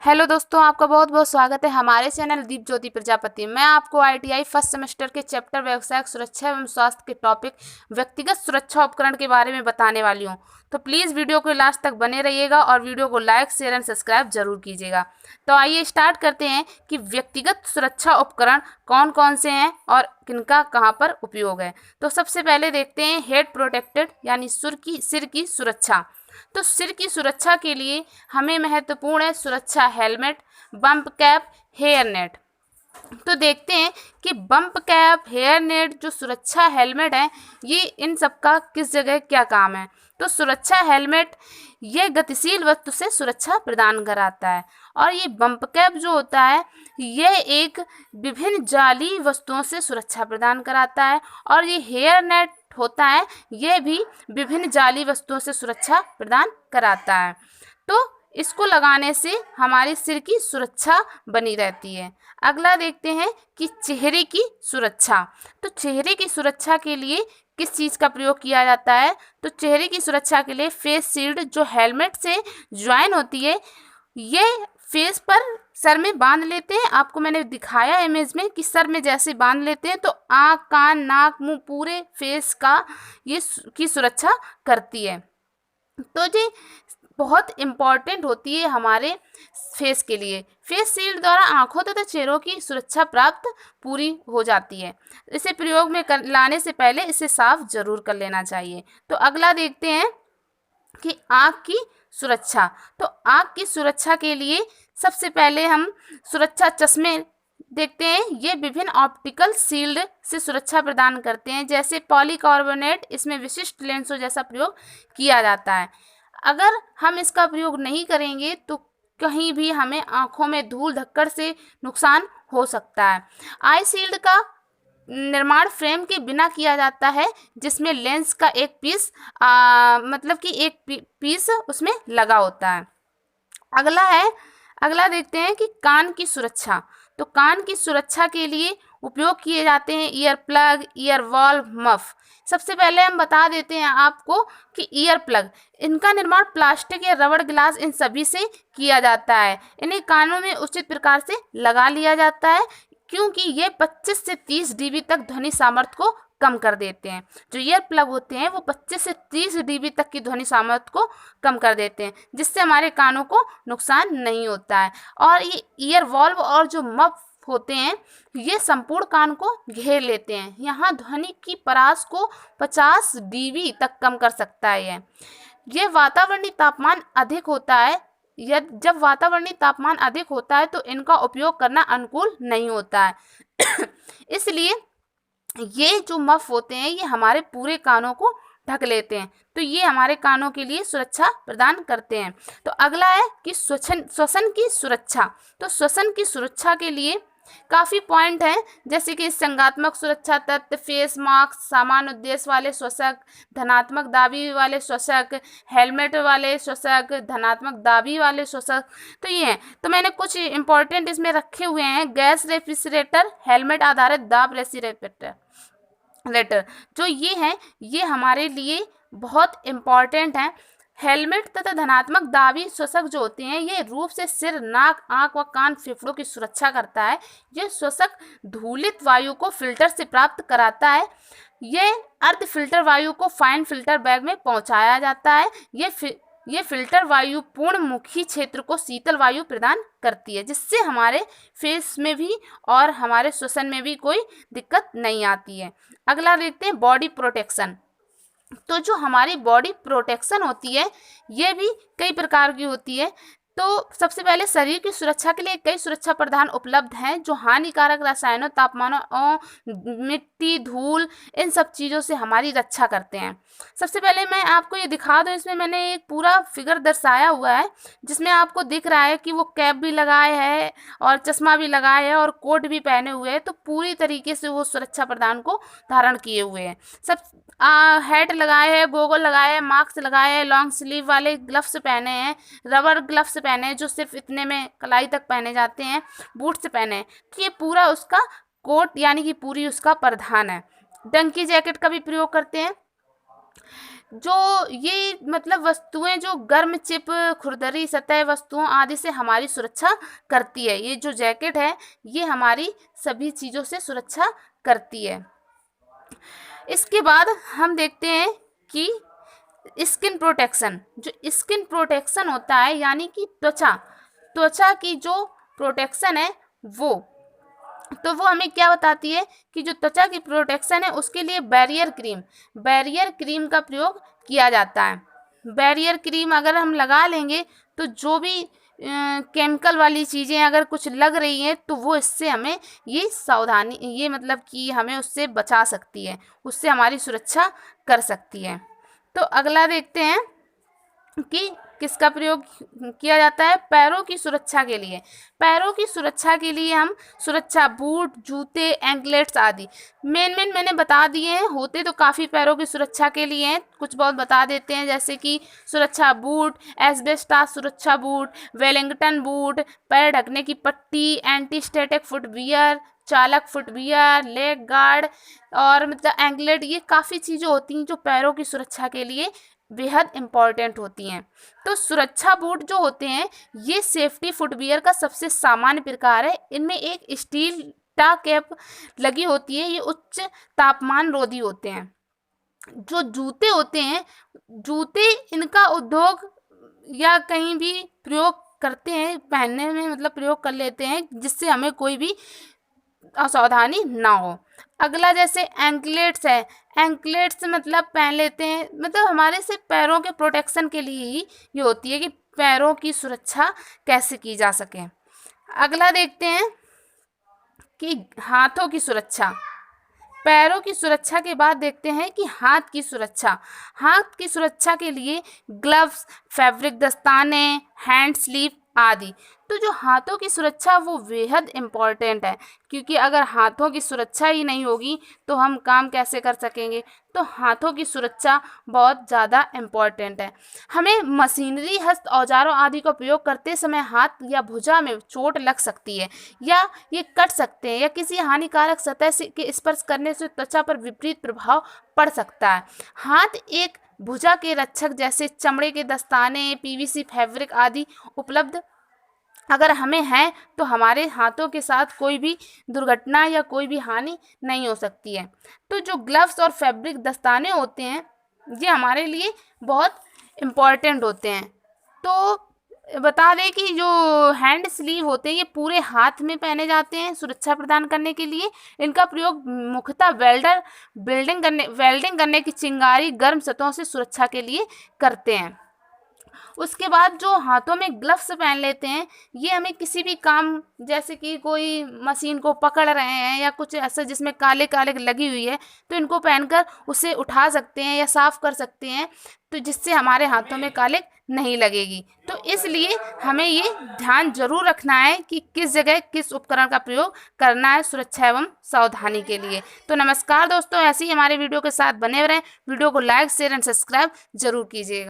Hello दोस्तों, आपका बहुत बहुत स्वागत है हमारे चैनल दीप ज्योति प्रजापति। मैं आपको आईटीआई फर्स्ट सेमेस्टर के चैप्टर व्यवसायिक सुरक्षा एवं स्वास्थ्य के टॉपिक व्यक्तिगत सुरक्षा उपकरण के बारे में बताने वाली हूं। तो प्लीज़ वीडियो को लास्ट तक बने रहिएगा और वीडियो को लाइक शेयर एंड सब्सक्राइब जरूर कीजिएगा। तो आइए स्टार्ट करते हैं कि व्यक्तिगत सुरक्षा उपकरण कौन कौन से हैं और किनका कहाँ पर उपयोग है। तो सबसे पहले देखते हैं हेड प्रोटेक्टेड यानी सिर की सुरक्षा। तो सिर की सुरक्षा के लिए हमें महत्वपूर्ण है सुरक्षा helmet, bump cap, hair net. तो देखते हैं कि बम्प कैप, हेयर नेट, जो सुरक्षा हेलमेट है, ये इन सब का किस जगह क्या काम है। तो सुरक्षा हेलमेट ये गतिशील वस्तु से सुरक्षा प्रदान कराता है और ये बम्प कैप जो होता है ये एक विभिन्न जाली वस्तुओं से सुरक्षा प्रदान कराता है और ये हेयर नेट होता है ये भी विभिन्न जाली वस्तुओं से सुरक्षा प्रदान कराता है। तो इसको लगाने से हमारे सिर की सुरक्षा बनी रहती है। अगला देखते हैं कि चेहरे की सुरक्षा। तो चेहरे की सुरक्षा के लिए किस चीज़ का प्रयोग किया जाता है। तो चेहरे की सुरक्षा के लिए फेस शील्ड जो हेलमेट से ज्वाइन होती है ये फेस पर सर में बांध लेते हैं। आपको मैंने दिखाया इमेज में कि सर में जैसे बांध लेते हैं तो आँख, कान, नाक, मुंह पूरे फेस का ये की सुरक्षा करती है। तो जी बहुत इम्पॉर्टेंट होती है हमारे फेस के लिए। फेस शील्ड द्वारा आंखों तथा चेहरों की सुरक्षा प्राप्त पूरी हो जाती है। इसे प्रयोग में लाने से पहले इसे साफ जरूर कर लेना चाहिए। तो अगला देखते हैं कि आँख की सुरक्षा। तो आँख की सुरक्षा के लिए सबसे पहले हम सुरक्षा चश्मे देखते हैं। ये विभिन्न ऑप्टिकल शील्ड से सुरक्षा प्रदान करते हैं, जैसे पॉलीकार्बोनेट इसमें विशिष्ट लेंसों जैसा प्रयोग किया जाता है। अगर हम इसका प्रयोग नहीं करेंगे तो कहीं भी हमें आँखों में धूल धक्कड़ से नुकसान हो सकता है। आई शील्ड का निर्माण फ्रेम के बिना किया जाता है जिसमें लेंस का एक पीस मतलब कि एक पीस उसमें लगा होता है। अगला देखते हैं कि कान की सुरक्षा। तो कान की सुरक्षा के लिए उपयोग किए जाते हैं ear plug, year valve, muff. सबसे पहले हम बता देते हैं आपको कि ईयर प्लग, इनका निर्माण प्लास्टिक या रबड़ ग्लास इन सभी से किया जाता है। इन्हें कानों में उचित प्रकार से लगा लिया जाता है क्योंकि ये 25 से 30 डीबी तक ध्वनि सामर्थ्य को कम कर देते हैं। जो ईयर प्लग होते हैं वो 25 से 30 डीबी तक की ध्वनि सामर्थ्य को कम कर देते हैं, जिससे हमारे कानों को नुकसान नहीं होता है। और ये ईयर वॉल्व और जो मफ होते हैं ये संपूर्ण कान को घेर लेते हैं। यहाँ ध्वनि की परास को 50 डीबी तक कम कर सकता है। ये वातावरणीय तापमान अधिक होता है। जब वातावरणीय तापमान अधिक होता है तो इनका उपयोग करना अनुकूल नहीं होता है इसलिए ये जो मफ होते हैं ये हमारे पूरे कानों को ढक लेते हैं, तो ये हमारे कानों के लिए सुरक्षा प्रदान करते हैं। तो अगला है कि श्वसन की सुरक्षा। तो श्वसन की सुरक्षा के लिए काफ़ी पॉइंट हैं, जैसे कि संगात्मक सुरक्षा तत्व, फेस मास्क, सामान्य उद्देश्य वाले श्वसक, धनात्मक दाबी वाले श्वसक, हेलमेट वाले श्वसक, धनात्मक दाबी वाले श्वसक। तो ये हैं। तो मैंने कुछ इंपॉर्टेंट इसमें रखे हुए हैं। गैस रेफ्रिजरेटर, हेलमेट आधारित दाब रेफ्रिजरेटर जो ये हैं ये हमारे लिए बहुत इम्पॉर्टेंट हैं। हेलमेट तथा धनात्मक दाबी श्वसक जो होते हैं ये रूप से सिर, नाक, आंख व कान, फेफड़ों की सुरक्षा करता है। ये श्वसक धूलित वायु को फिल्टर से प्राप्त कराता है। ये अर्ध फिल्टर वायु को फाइन फिल्टर बैग में पहुंचाया जाता है। ये फिल्टर वायु पूर्ण मुखी क्षेत्र को शीतल वायु प्रदान करती है, जिससे हमारे फेस में भी और हमारे श्वसन में भी कोई दिक्कत नहीं आती है। अगला देखते हैं बॉडी प्रोटेक्शन। तो जो हमारी बॉडी प्रोटेक्शन होती है ये भी कई प्रकार की होती है। तो सबसे पहले शरीर की सुरक्षा के लिए कई सुरक्षा प्रदान उपलब्ध हैं जो हानिकारक रसायनों, तापमानों, मिट्टी, धूल इन सब चीज़ों से हमारी रक्षा करते हैं। सबसे पहले मैं आपको ये दिखा दूँ, इसमें मैंने एक पूरा फिगर दर्शाया हुआ है जिसमें आपको दिख रहा है कि वो कैप भी लगाए है और चश्मा भी लगाए है और कोट भी पहने हुए हैं। तो पूरी तरीके से वो सुरक्षा प्रदान को धारण किए हुए हैं। सब हेड लगाए हैं, गोगल लगाए हैं, मास्क लगाए हैं, लॉन्ग स्लीव वाले ग्लव्स पहने हैं, रबर ग्लव्स पहने हैं जो सिर्फ इतने में कलाई तक पहने जाते हैं, बूट्स पहने हैं। तो ये पूरा उसका कोट यानी कि पूरी उसका परिधान है। डंकी जैकेट का भी प्रयोग करते हैं। जो ये मतलब वस्तुएं जो गर्म चिप, खुरदरी सतह वस्तुओं आदि से हमारी सुरक्षा करती है। ये जो जैकेट है ये हमारी सभी चीज़ों से सुरक्षा करती है। इसके बाद हम देखते हैं कि स्किन प्रोटेक्शन। जो स्किन प्रोटेक्शन होता है यानी कि त्वचा की जो प्रोटेक्शन है वो हमें क्या बताती है कि जो त्वचा की प्रोटेक्शन है उसके लिए बैरियर क्रीम का प्रयोग किया जाता है। बैरियर क्रीम अगर हम लगा लेंगे तो जो भी केमिकल वाली चीज़ें अगर कुछ लग रही हैं तो वो इससे हमें ये सावधानी, ये मतलब कि हमें उससे बचा सकती है, उससे हमारी सुरक्षा कर सकती है। तो अगला देखते हैं कि किसका प्रयोग किया जाता है पैरों की सुरक्षा के लिए। पैरों की सुरक्षा के लिए हम सुरक्षा बूट, जूते, एंकलेट्स आदि मेन मैंने बता दिए हैं। होते तो काफ़ी पैरों की सुरक्षा के लिए हैं, कुछ बहुत बता देते हैं, जैसे कि सुरक्षा बूट, एस्बेस्टॉस सुरक्षा बूट, वेलिंगटन बूट, पैर ढकने की पट्टी, एंटी स्टैटिक फुटवियर, चालक फुटवियर, लेग गार्ड और मतलब एंकलेट। ये काफ़ी चीज़ें होती हैं जो पैरों की सुरक्षा के लिए बेहद इम्पॉर्टेंट होती हैं। तो सुरक्षा बूट जो होते हैं ये सेफ्टी फुटवियर का सबसे सामान्य प्रकार है। इनमें एक स्टील टा कैप लगी होती है, ये उच्च तापमान रोधी होते हैं। जो जूते होते हैं, जूते इनका उद्योग या कहीं भी प्रयोग करते हैं, पहनने में मतलब प्रयोग कर लेते हैं जिससे हमें कोई भी असावधानी ना हो। अगला जैसे एंकलेट्स है, एंकलेट्स मतलब पहन लेते हैं, मतलब हमारे से पैरों के प्रोटेक्शन के लिए ही ये होती है कि पैरों की सुरक्षा कैसे की जा सके। अगला देखते हैं कि हाथों की सुरक्षा। पैरों की सुरक्षा के बाद देखते हैं कि हाथ की सुरक्षा। हाथ की सुरक्षा के लिए ग्लव्स, फैब्रिक दस्ताने, हैंड स्लीव आदि। तो जो हाथों की सुरक्षा वो बेहद इम्पॉर्टेंट है, क्योंकि अगर हाथों की सुरक्षा ही नहीं होगी तो हम काम कैसे कर सकेंगे। तो हाथों की सुरक्षा बहुत ज़्यादा इम्पॉर्टेंट है। हमें मशीनरी, हस्त औजारों आदि का प्रयोग करते समय हाथ या भुजा में चोट लग सकती है या ये कट सकते हैं या किसी हानिकारक सतह से के स्पर्श करने से त्वचा पर विपरीत प्रभाव पड़ सकता है। हाथ एक भुजा के रक्षक जैसे चमड़े के दस्ताने, पीवीसी फैब्रिक आदि उपलब्ध अगर हमें है तो हमारे हाथों के साथ कोई भी दुर्घटना या कोई भी हानि नहीं हो सकती है। तो जो ग्लव्स और फैब्रिक दस्ताने होते हैं ये हमारे लिए बहुत इम्पॉर्टेंट होते हैं। तो बता दें कि जो हैंड स्लीव होते हैं ये पूरे हाथ में पहने जाते हैं सुरक्षा प्रदान करने के लिए। इनका प्रयोग मुख्यतः वेल्डिंग करने की चिंगारी, गर्म सतहों से सुरक्षा के लिए करते हैं। उसके बाद जो हाथों में ग्लव्स पहन लेते हैं ये हमें किसी भी काम, जैसे कि कोई मशीन को पकड़ रहे हैं या कुछ ऐसा जिसमें काले काले लगी हुई है, तो इनको पहनकर उसे उठा सकते हैं या साफ़ कर सकते हैं, तो जिससे हमारे हाथों में काले नहीं लगेगी। तो इसलिए हमें ये ध्यान जरूर रखना है कि किस जगह किस उपकरण का प्रयोग करना है सुरक्षा एवं सावधानी के लिए। तो नमस्कार दोस्तों, ऐसे ही हमारे वीडियो के साथ बने रहें। वीडियो को लाइक, शेयर एंड सब्सक्राइब जरूर कीजिएगा।